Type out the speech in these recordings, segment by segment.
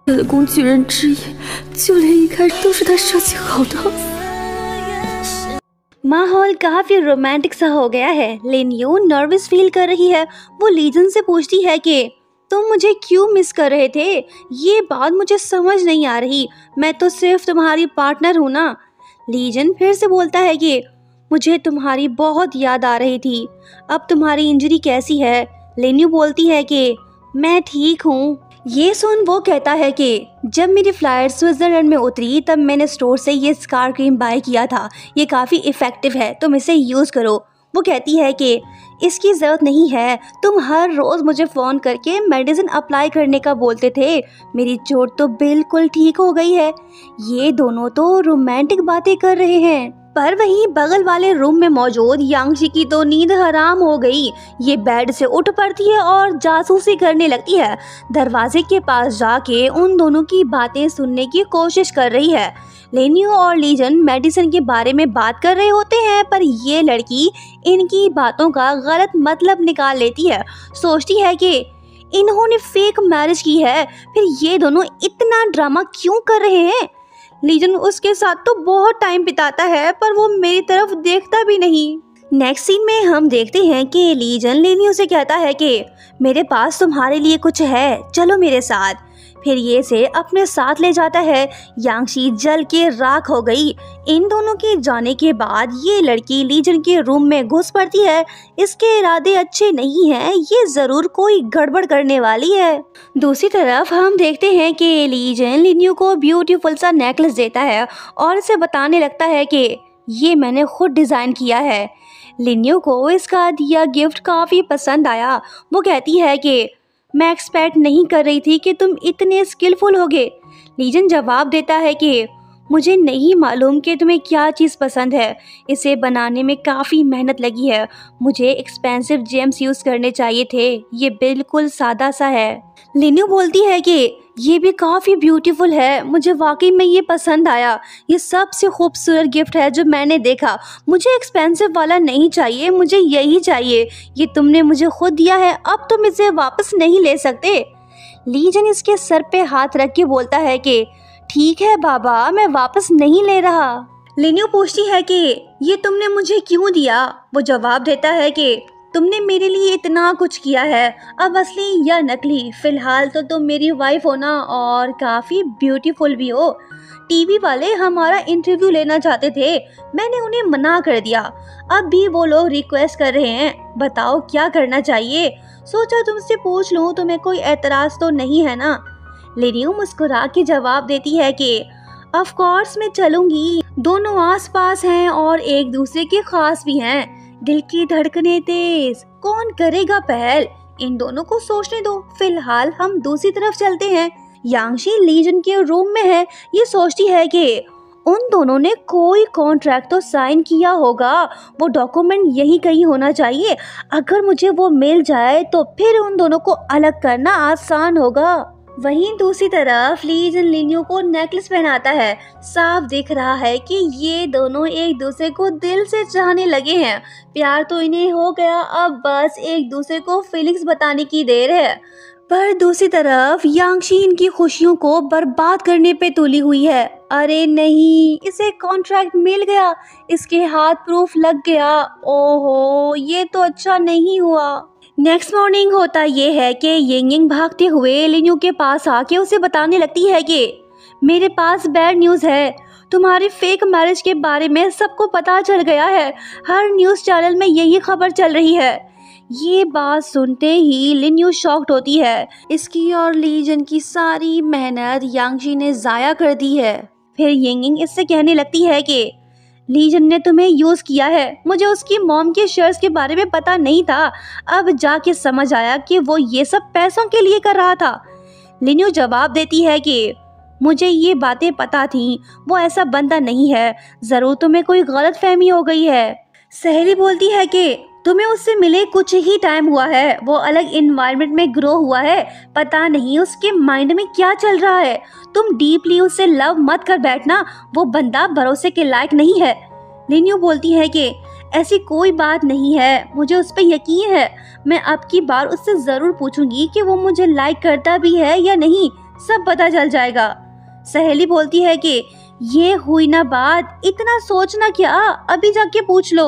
的工具人之一，就连一开始都是他设计好的。 माहौल काफी रोमांटिक सा हो गया है। लिन्यू नर्वस फील कर रही है। वो लीजन से पूछती है कि तुम मुझे क्यों मिस कर रहे थे? ये बात मुझे समझ नहीं आ रही। मैं तो सिर्फ तुम्हारी पार्टनर हूँ ना। लीजन फिर से बोलता है कि मुझे तुम्हारी बहुत याद आ रही थी। अब तुम्हारी इंजरी कैसी है? लिन्यू बोलती है कि मैं ठीक हूँ। ये सुन वो कहता है कि जब मेरी फ्लाइट स्विट्जरलैंड में उतरी तब मैंने स्टोर से ये स्कार क्रीम बाय किया था। ये काफ़ी इफ़ेक्टिव है, तुम इसे यूज़ करो। वो कहती है कि इसकी ज़रूरत नहीं है, तुम हर रोज़ मुझे फ़ोन करके मेडिसिन अप्लाई करने का बोलते थे। मेरी चोट तो बिल्कुल ठीक हो गई है। ये दोनों तो रोमांटिक बातें कर रहे हैं, पर वहीं बगल वाले रूम में मौजूद यांगशी की तो नींद हराम हो गई। ये बेड से उठ पड़ती है और जासूसी करने लगती है। दरवाजे के पास जाके उन दोनों की बातें सुनने की कोशिश कर रही है। लिन्यू और लीजन मेडिसिन के बारे में बात कर रहे होते हैं, पर ये लड़की इनकी बातों का गलत मतलब निकाल लेती है। सोचती है कि इन्होंने फेक मैरिज की है, फिर ये दोनों इतना ड्रामा क्यों कर रहे हैं। लीजन उसके साथ तो बहुत टाइम बिताता है, पर वो मेरी तरफ देखता भी नहीं। नेक्स्ट सीन में हम देखते हैं कि लीजन लिन्यू से कहता है कि मेरे पास तुम्हारे लिए कुछ है, चलो मेरे साथ। फिर ये से अपने साथ ले जाता है। यांगशी जल के राख हो गई। इन दोनों के जाने के बाद ये लड़की लीजन के रूम में घुस पड़ती है। इसके इरादे अच्छे नहीं हैं, ये जरूर कोई गड़बड़ करने वाली है। दूसरी तरफ हम देखते हैं कि लीजन लिन्यू को ब्यूटीफुल सा नेकलेस देता है और इसे बताने लगता है कि ये मैंने खुद डिज़ाइन किया है। लिन्यू को इसका दिया गिफ्ट काफ़ी पसंद आया। वो कहती है कि मैं एक्सपेक्ट नहीं कर रही थी कि तुम इतने स्किलफुल होगे। लीजन जवाब देता है कि मुझे नहीं मालूम कि तुम्हें क्या चीज़ पसंद है। इसे बनाने में काफ़ी मेहनत लगी है। मुझे एक्सपेंसिव जेम्स यूज़ करने चाहिए थे, ये बिल्कुल सादा सा है। लिन्यू बोलती है कि ये भी काफ़ी ब्यूटीफुल है, मुझे वाकई में ये पसंद आया। ये सबसे खूबसूरत गिफ्ट है जो मैंने देखा। मुझे एक्सपेंसिव वाला नहीं चाहिए, मुझे यही चाहिए। ये तुमने मुझे खुद दिया है, अब तुम इसे वापस नहीं ले सकते। लीजन इसके सर पे हाथ रख के बोलता है कि ठीक है बाबा, मैं वापस नहीं ले रहा। लिन्यू पूछती है कि ये तुमने मुझे क्यों दिया? वो जवाब देता है कि तुमने मेरे लिए इतना कुछ किया है, अब असली या नकली, फिलहाल तो तुम मेरी वाइफ हो ना, और काफ़ी ब्यूटीफुल भी हो। टीवी वाले हमारा इंटरव्यू लेना चाहते थे, मैंने उन्हें मना कर दिया। अब भी वो लोग रिक्वेस्ट कर रहे हैं, बताओ क्या करना चाहिए। सोचा तुमसे पूछ लूँ, तुम्हें कोई एतराज़ तो नहीं है ना? लिन्यू मुस्कुरा के जवाब देती है कि ऑफ कोर्स मैं चलूँगी। दोनों आस पास हैं और एक दूसरे के खास भी हैं। दिल की धड़कनें तेज, कौन करेगा पहल? इन दोनों को सोचने दो, फिलहाल हम दूसरी तरफ चलते हैं। यांगशी लीजन के रूम में है। ये सोचती है कि उन दोनों ने कोई कॉन्ट्रैक्ट तो साइन किया होगा, वो डॉक्यूमेंट यही कहीं होना चाहिए। अगर मुझे वो मिल जाए तो फिर उन दोनों को अलग करना आसान होगा। वहीं दूसरी तरफ लीजन लिन्यू को नेकलेस पहनाता है। साफ दिख रहा है कि ये दोनों एक दूसरे को दिल से चाहने लगे हैं। प्यार तो इन्हें हो गया, अब बस एक दूसरे को फीलिंग्स बताने की देर है। पर दूसरी तरफ यांगशी इनकी खुशियों को बर्बाद करने पे तुली हुई है। अरे नहीं, इसे कॉन्ट्रैक्ट मिल गया, इसके हाथ प्रूफ लग गया। ओहो, ये तो अच्छा नहीं हुआ। नेक्स्ट मॉर्निंग होता ये है कि यिंग भागते हुए लिन्यू के पास आके उसे बताने लगती है कि मेरे पास बैड न्यूज़ है। तुम्हारी फेक मैरिज के बारे में सबको पता चल गया है, हर न्यूज़ चैनल में यही खबर चल रही है। ये बात सुनते ही लिन्यू शॉक्ड होती है। इसकी और लीजन की सारी मेहनत यांगशी ने ज़ाया कर दी है। फिर यिंग इससे कहने लगती है कि लीजन ने तुम्हें यूज़ किया है, मुझे उसकी मॉम के शेयर्स के बारे में पता नहीं था, अब जाके समझ आया कि वो ये सब पैसों के लिए कर रहा था। लिन्यू जवाब देती है कि मुझे ये बातें पता थी, वो ऐसा बंदा नहीं है, ज़रूर तुम्हें कोई गलत फहमी हो गई है। सहेली बोलती है कि तुम्हें उससे मिले कुछ ही टाइम हुआ है, वो अलग इन्वायरमेंट में ग्रो हुआ है, पता नहीं उसके माइंड में क्या चल रहा है। तुम डीपली उससे लव मत कर बैठना, वो बंदा भरोसे के लायक नहीं है। लिन्यू बोलती है कि ऐसी कोई बात नहीं है, मुझे उस पर यकीन है। मैं अब की बार उससे ज़रूर पूछूंगी कि वो मुझे लाइक करता भी है या नहीं। सब पता चल जाएगा। सहेली बोलती है कि ये हुई ना बात, इतना सोचना क्या, अभी जाके पूछ लो।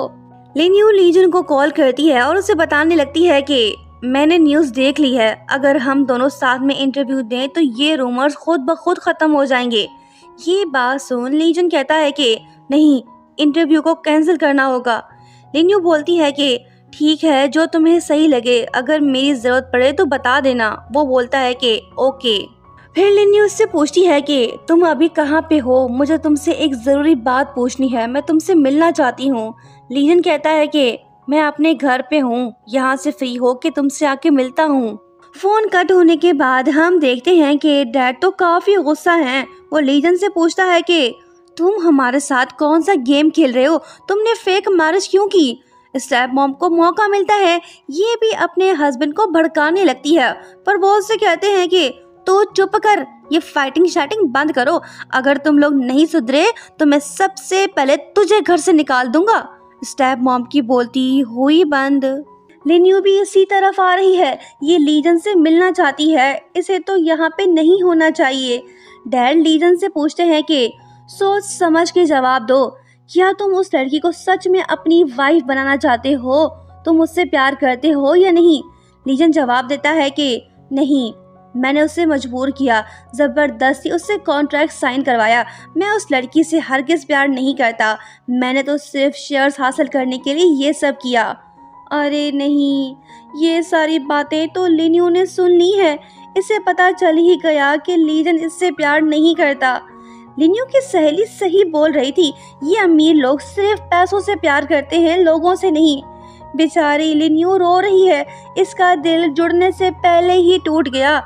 लिन यू लीजन को कॉल करती है और उसे बताने लगती है कि मैंने न्यूज़ देख ली है, अगर हम दोनों साथ में इंटरव्यू दें तो ये रूमर्स खुद ब खुद खत्म हो जाएंगे। ये बात सुन लीजन कहता है कि नहीं, इंटरव्यू को कैंसिल करना होगा। लिन यू बोलती है कि ठीक है, जो तुम्हें सही लगे, अगर मेरी ज़रूरत पड़े तो बता देना। वो बोलता है कि ओके। फिर लिन यू उससे पूछती है कि तुम अभी कहाँ पे हो, मुझे तुमसे एक ज़रूरी बात पूछनी है, मैं तुमसे मिलना चाहती हूँ। लीजन कहता है कि मैं अपने घर पे हूँ, यहाँ से फ्री हो के तुमसे आके मिलता हूँ। फोन कट होने के बाद हम देखते हैं कि डैड तो काफ़ी गुस्सा हैं। वो लीजन से पूछता है कि तुम हमारे साथ कौन सा गेम खेल रहे हो, तुमने फेक मैरिज क्यों की। स्टेप मॉम को मौका मिलता है, ये भी अपने हस्बैंड को भड़काने लगती है, पर वो उससे कहते हैं कि तो चुप कर, ये फाइटिंग शाइटिंग बंद करो, अगर तुम लोग नहीं सुधरे तो मैं सबसे पहले तुझे घर से निकाल दूंगा। स्टेप मॉम की बोलती हुई बंद। लिन यू भी इसी तरफ आ रही है, ये लीजन से मिलना चाहती है, इसे तो यहाँ पे नहीं होना चाहिए। डैड लीजन से पूछते हैं कि सोच समझ के जवाब दो, क्या तुम उस लड़की को सच में अपनी वाइफ बनाना चाहते हो, तुम उससे प्यार करते हो या नहीं। लीजन जवाब देता है कि नहीं, मैंने उसे मजबूर किया, ज़बरदस्ती उससे कॉन्ट्रैक्ट साइन करवाया, मैं उस लड़की से हरगिज़ प्यार नहीं करता, मैंने तो सिर्फ शेयर्स हासिल करने के लिए ये सब किया। अरे नहीं, ये सारी बातें तो लिन यू ने सुन ली है, इसे पता चल ही गया कि लीजन इससे प्यार नहीं करता। लिन यू की सहेली सही बोल रही थी, ये अमीर लोग सिर्फ पैसों से प्यार करते हैं, लोगों से नहीं। बेचारी लिन यू रो रही है, इसका दिल जुड़ने से पहले ही टूट गया।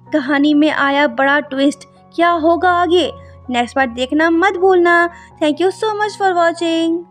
कहानी में आया बड़ा ट्विस्ट, क्या होगा आगे, नेक्स्ट पार्ट देखना मत भूलना। Thank you so much for watching.